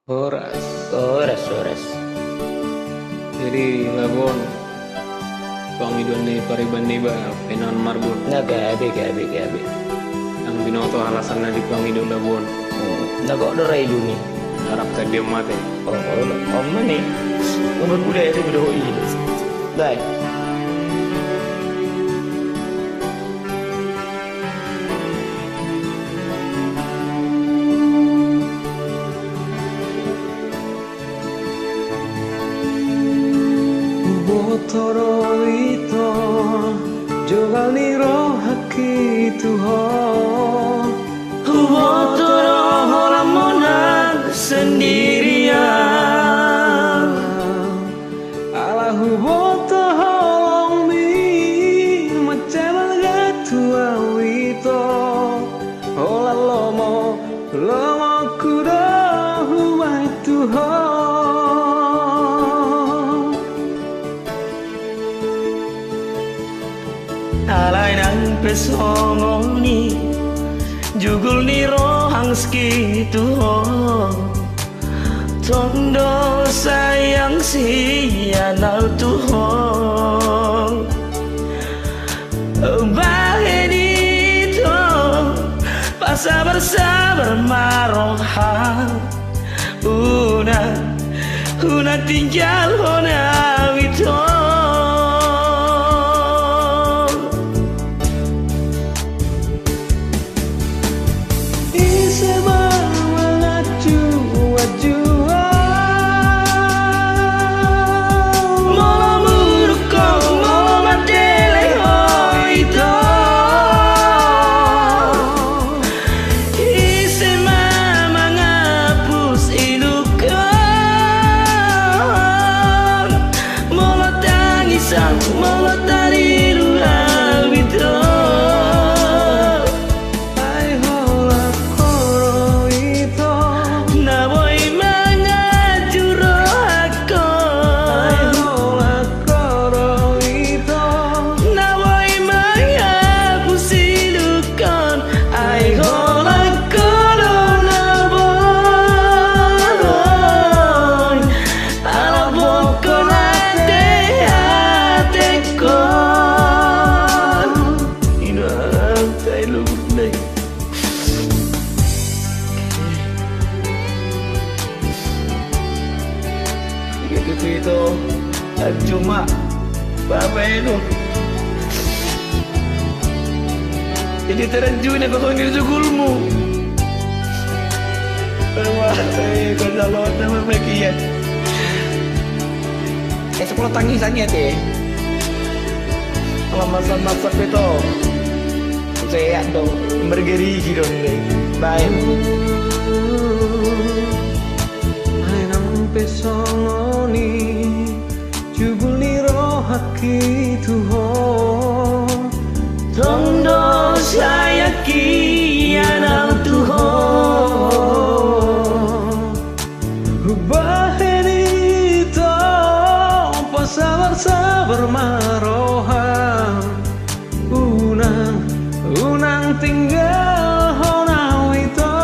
Horas. Oras. Jadi Labuan Pangidon ni Pariban ni ba Penon Marbot Gabi. ang binoto alasan na di Pangidon Labuan Nag-order duni. harap ka dia mate. Oh, mana? Umur budaya itu berdoi. Dai. Botoro ito jogal ni rohaki tuho. Botoro holamonag sendirian. Ala huboto holong mi macam gatua wito. Ola lomo kudo huwai tuho. Alay ng pesongoni jugul ni rohang skitu ho. Tondo sayang siyanal tuhong bahen itu sabar maroha una tinggal hona wito. Itu cuma bapak itu jadi terjun aku panggil jugulmu wah saya kalau nama bagian sekolah tangisannya teh kalau masak itu saya dong bergerigi dong baik pesongoni jubul ni rohaki tuho. Tondo sayaki anal tuho Bahen itu sabar maroha unang tinggal hona wito.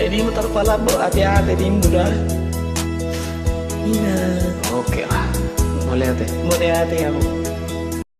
Jadi mutar pala bo, hati-hati di muda. Ina, Oke lah. Mau lihat ya? mau hati aku.